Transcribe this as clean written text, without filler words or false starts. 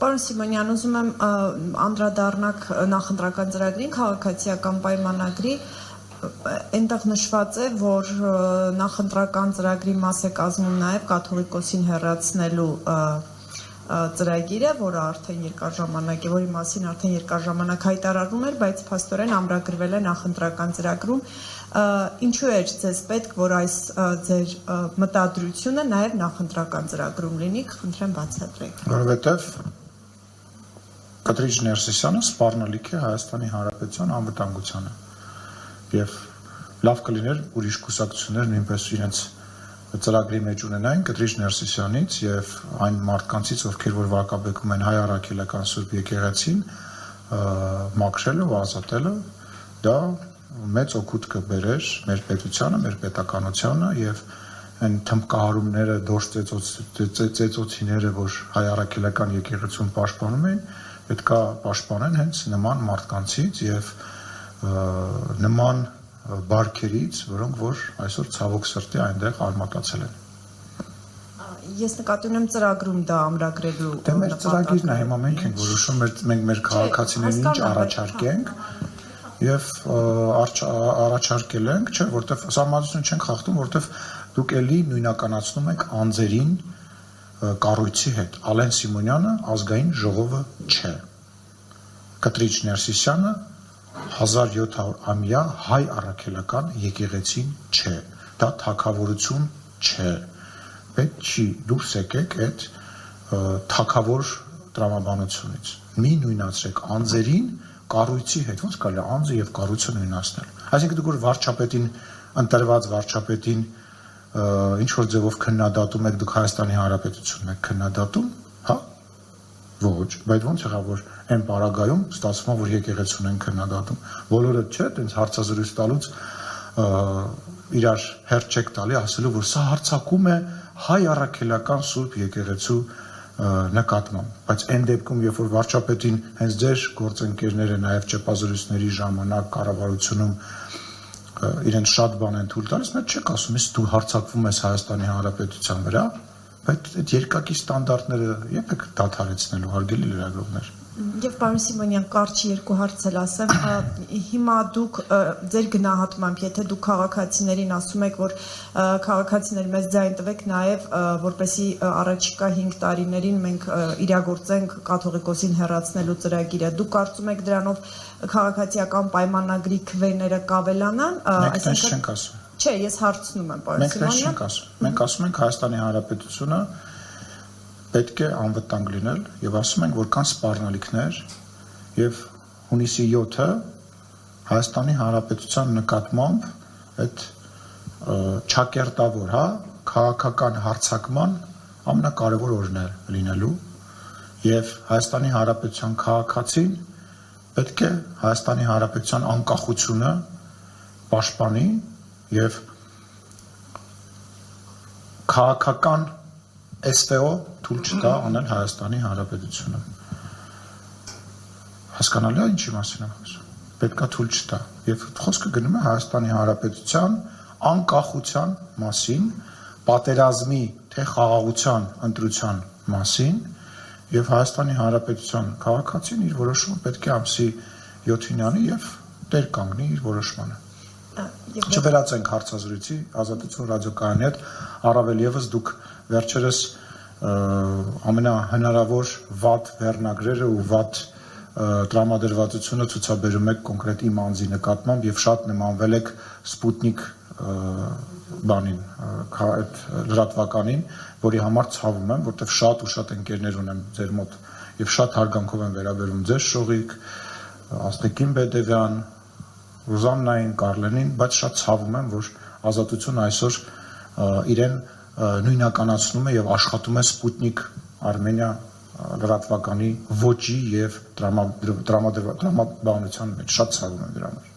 Պարոն Սիմոնյան, ուզում եմ անդրադառնալ նախընտրական ծրագրին, քաղաքացիական պայմանագրի, այնտեղ նշված է, որ նախընտրական ծրագրի մաս է կազմում նաև կաթողիկոսին հեռացնելու ծրագիրը, որը արդեն երկար ժամանակ է, որի մասին արդեն երկար ժամանակ հայտարարվում էր, բայց փաստորեն ամրագրվել է նախընտրական ծրագրում։ Ինչու էր ձեզ պետք, որ այս ձեր մտադրությունը նաև նախընտրական ծրագրում լինի, խնդրեմ բացատրեք։ Որովհետև Կտրիչ Ներսիսյանը սպառնալիք է Հայաստանի Հանրապետության անվտանգությանը եւ լավ կլիներ ուրիշ կուսակցություններ նույնպես իրենց ծրագրի մեջ ունենային Կտրիչ Ներսիսյանից եւ այն մարդկանցից, ովքեր որ վարկաբեկում են հայ առաքելական Սուրբ եկեղեցին, մաքրելը ու ազատելը, դա մեծ օգուտ կբերեր մեր պետությանը, մեր պետականությանը եւ այն թմբկահարումները, դոշ ծեծոցիները, որ հայ առաքելական եկեղեցուն պաշտպանում են, պետքա պաշտպանեն հենց նման մարդկանցից եւ նման բարքերից, որոնք որ այսօր ցավոք սրտի այնտեղ արմատացել են։ Ես նկատի ունեմ ծրագրում դա ամրագրելու։ Դե մեր ծրագիրն է, հիմա մենք ենք որոշում, մենք մեր քաղաքացիներին ինչ առաջարկենք եւ առաջարկել ենք, չէ, որտեվ սահմանադրություն չենք խախտում, որտեվ դուք էլի նույնականացնում եք անձերին կառույցի հետ։ Ալեն Սիմոնյանը ազգային ժողովը չէ։ Կտրիչ Ներսիսյանը 1700-ամյա հայ առաքելական եկեղեցին չէ, դա թագավորություն չէ, պետք չի դուրս եկեք այդ թագավոր տրամաբանությունից, մի նույնացրեք անձերին կառույցի հետ, ոնց կարելի է անձը եւ կառույցը նույնացնել, այսինքն դուք որ վարչապետին, ընտրված վարչապետին ինչ որ ձևով քննադատում եք, դուք Հայաստանի Հանրապետությունն եք քննադատում, հա, ոչ, բայց ոնց եղավ որ այն պարագայում ստացվում է, որ եկեղեցուն են քննադատում։ Բոլորը չէ, տենց հարցազրույց տալուց իրար հերթ չեք տալի, ասելու, որ սա հարձակում է հայ առաքելական Սուրբ եկեղեցու նկատմամբ, բայց այն դեպքում, երբ որ վարչապետին հենց ձեր գործընկերները նաև ճեպազրույցների ժամանակ կառավարությունում իրենց շատ բան են թույլ տալիս, բայց չեք ասում, ես դու հարձակվում ես Հայաստանի Հանրապետության վրա, բայց այդ երկակի ստանդարտները եք դադարեցնելու, հարգելի լրագրողներ։ Եվ պարոն Սիմոնյան, կարճ երկու հարց էլ ասեմ, հիմա դուք ձեր գնահատմամբ, եթե դուք քաղաքացիներին ասում եք, որ քաղաքացիներ մեզ ձայն տվեք նաև, որպեսզի առաջիկա 5 տարիներին մենք իրագործենք կաթողիկոսին հեռացնելու ծրագիրը, դուք կարծում եք դրանով քաղաքացիական պայմանագրի քվեները կավելանան, այսինքն Չէ, ես հարցնում եմ, պարոն Սիմոնյան։ Մենք ասում ենք Հայաստանի Հանրապետությունը պետք է անվտանգ լինել եւ ասում ենք, որ կան սպառնալիքներ եւ հունիսի 7-ը Հայաստանի Հանրապետության նկատմամբ այդ չակերտավոր, հա, քաղաքական հարձակման ամենակարևոր օրն է լինելու եւ Հայաստանի Հանրապետության քաղաքացին պետք է Հայաստանի Հանրապետության անկախությունը պաշտպանի եւ քաղաքական SVO թույլ չտա անել Հայաստանի Հանրապետությունը։ Հասկանալի է ինչի մասին եմ խոսում։ Պետքա թույլ չտա։ Եվ խոսքը գնում է Հայաստանի Հանրապետության անկախության մասին, պատերազմի թե խաղաղության ընտրության մասին, եւ Հայաստանի Հանրապետության քաղաքացին իր որոշումը պետք է ամսի 7-ին անի եւ տեր կանգնի իր որոշմանը։ Չվերացենք հարցազրույցի Ազատություն ռադիոկայանի հետ, առավել եւս դուք վերջերս ամենահնարավոր վատ վերնագրերը ու վատ տրամադրվածությունը ցուցաբերում եք կոնկրետ իմ անձի նկատմամբ եւ շատ նմանվել եք Սպուտնիկ բանին, այդ լրատվականին, որի համար ցավում եմ, որտեղ շատ ու շատ ընկերներ ունեմ ձեր մոտ եւ շատ հարգանքով եմ վերաբերվում ձեր շողիկ, Աստղիկին Բեդևյան, Ռուզաննային, Կարլենին, բայց շատ ցավում եմ, որ Ազատությունը այսօր իրեն նույնականացնում է եւ աշխատում է Սպուտնիկ Արմենիա լրատվականի ոճի եւ տրամաբանության մեջ, շատ ցավում եմ դրա համար։